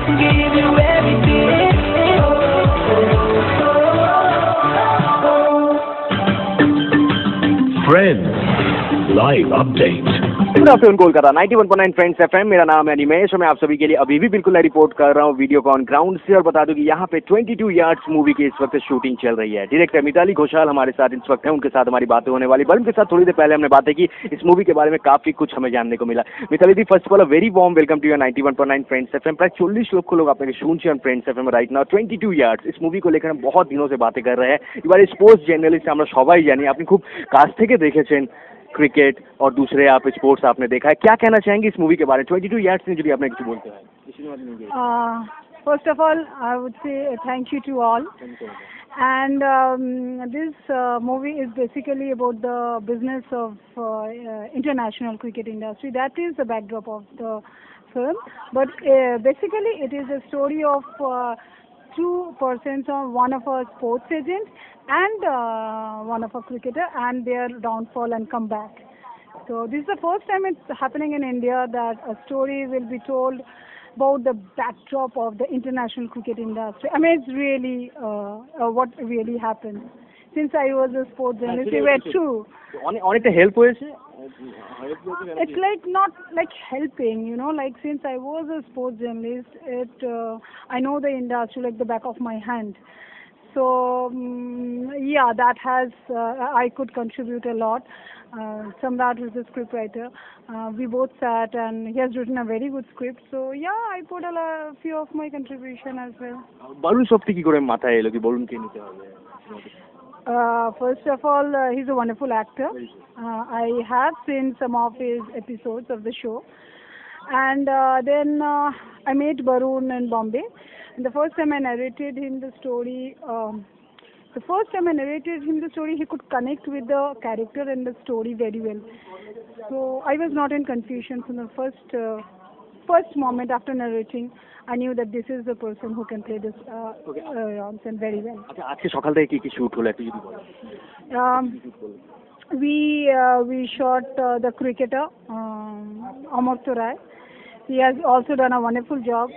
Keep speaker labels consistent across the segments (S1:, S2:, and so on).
S1: give you everything.
S2: Friends, live update.
S3: Good afternoon Kolkata 91.9 friends FM. मेरा नाम है निमेश और मैं आप सभी के लिए अभी भी बिल्कुल रिपोर्ट कर रहा हूँ वीडियो कॉन ग्राउंड से। और बता दूं कि यहाँ पे 22 यार्ड्स मूवी की इस वक्त शूटिंग चल रही है। डायरेक्टर मिताली घोषाल हमारे साथ इस वक्त है, उनके साथ हमारी बातें होने वाली। बल्कि के साथ थोड़ी देर पहले हमने बातें की, इस मूवी के बारे में काफी कुछ हमें जानने को मिला। Mitali di, first of all very warm welcome to your 91.9 friends FM. प्राय 40 लोग आपने শুনছেন friends FM right now. 22 yards इस मूवी को लेकर हम बहुत दिनों से बातें कर रहे हैं। এবারে স্পোর্টস জার্নালিস্ট আমরা সবাই জানি, আপনি খুব কাছ থেকে দেখেছেন क्रिकेट और दूसरे आप स्पोर्ट्स आपने देखा है। क्या कहना चाहेंगे इस मूवी के बारे में? 22 यार्ड्स में जो भी आपने कुछ बोलते हैं।
S4: First of all, I would say thank you to all. And this movie is basically about the business of international cricket industry. That is the backdrop of the film. But basically, it is a story of two persons, one of a sports agent and one of a cricketer, and their downfall and comeback. So this is the first time it's happening in India that a story will be told about the backdrop of the international cricket industry. I mean, it's really what really happened. Since I was a sports journalist, it were true.
S3: অনেকটা help হয়েছে।
S4: It's like not like helping, you know, like since I was a sports journalist, I know the industry like the back of my hand. So yeah, that has I could contribute a lot. Samrat was the scriptwriter. We both sat and he has written a very good script. So yeah, I put a few of my contribution as well.
S3: Barun সফটি কি করে মাথায় এলো কি বরুণকে নিতে হবে?
S4: First of all, he's a wonderful actor. I have seen some of his episodes of the show. And then I met Barun in Bombay. And the first time I narrated him the story, he could connect with the character and the story very well. So I was not in confusion from the first moment after narrating. I knew that this is the person who can play this Ronson very well.
S3: আচ্ছা, আজকে সকাল থেকে কি কি shoot হলো একটু যদি বলেন।
S4: We shot the cricketer Amar Turai. He has also done a wonderful job.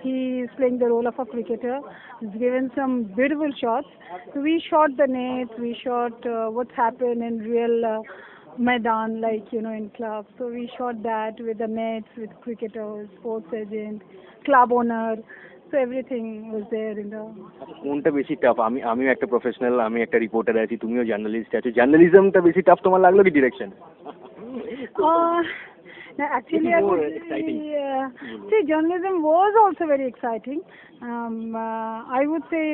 S4: He is playing the role of a cricketer. He's given some beautiful shots. So we shot the nets. We shot what's happened in real Maidan, like, you know, in clubs. So we shot that with the nets, with cricketers, sports agent, club owner. So everything was there in the.
S3: কোনটা বেশি tough? আমিও একটা professional, আমি একটা reporter আছি, তুমিও journalist আছো। জার্নালিজমটা বেশি টাফ তোমার লাগলো কি direction?
S4: No, actually, see, journalism was also very exciting. I would say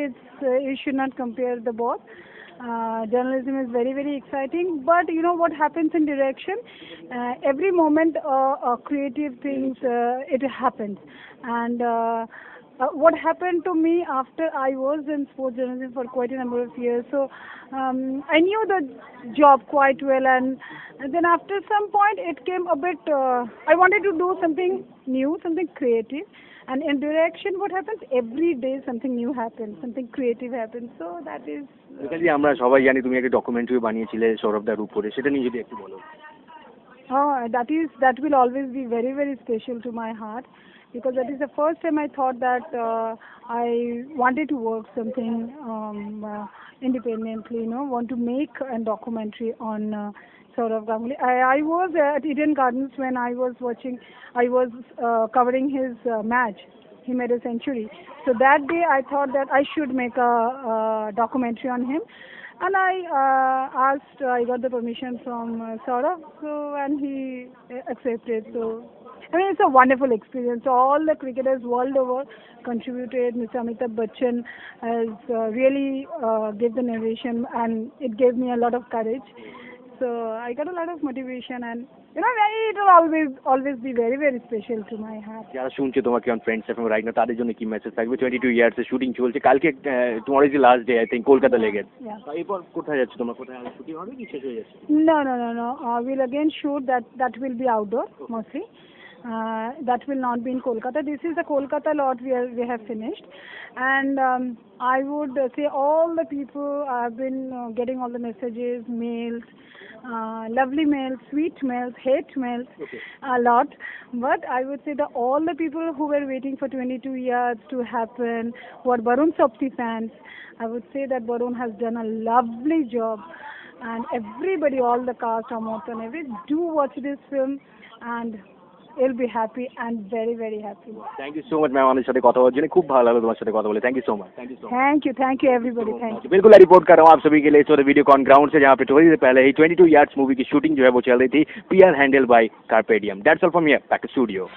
S4: you should not compare the both. Journalism is very, very exciting, but you know what happens in direction? Every moment, creative things it happens, and what happened to me after I was in sports journalism for quite a number of years, so I knew the job quite well, and then after some point it came a bit I wanted to do something new, something creative, and in direction what happens, every day something new happens, something creative happens, so that is
S3: আমরা সবাই জানি তুমি একটা documentary বানিয়েছিলে সৌরভদার উপরে, সেটা নিয়ে যদি একটু বলো।
S4: That will always be very, very special to my heart, because that is the first time I thought that I wanted to work something independently, you know, want to make a documentary on Saurav Ganguly. I was at Eden Gardens when I was covering his match. He made a century. So that day I thought that I should make a documentary on him. And I got the permission from Saurav, and he accepted. So I mean, it's a wonderful experience. All the cricketers world over contributed. Mr. Amitabh Bachchan has really gave the narration, and it gave me a lot of courage. So I got a lot of motivation, and you know, it will always be very, very special to my heart.
S3: যারা শুনছে তোমাকে on friends FM right now, তাদের জন্য কি message থাকবে? 22 years এর shooting চলছে, কালকে তোমার is last day I think Kolkata লেগে। এরপর কোথায় যাচ্ছে তোমরা? কোথায় শুটিং হবে কি শেষ হয়ে যাচ্ছে?
S4: No. We'll again shoot that will be outdoor mostly. that will not be in Kolkata. This is the Kolkata lot we have finished, and I would say all the people have been getting all the messages, mails, lovely mails, sweet mails, hate mails, a lot. But I would say that all the people who were waiting for 22 years to happen, who are Barun Sopti fans, I would say that Barun has done a lovely job. And everybody, all the cast, Amortan, do watch this film, and you'll be happy and very, very happy.
S3: Thank you so much, ma'am हमारे साथ কথা বলার জন্য খুব ভালো লাগলো তোমার সাথে কথা বলে। Thank you so much.
S4: Thank you everybody. Thank you.
S3: बिल्कुल रिपोर्ट कर रहा हूँ आप सभी के लिए इस वक्त वीडियोकॉन ग्राउंड से, जहाँ पे थोड़ी देर पहले ही 22 यार्ड्स मूवी की शूटिंग जो है वो चल रही थी, PR handle by Carpediem. That's all from here, back to studio.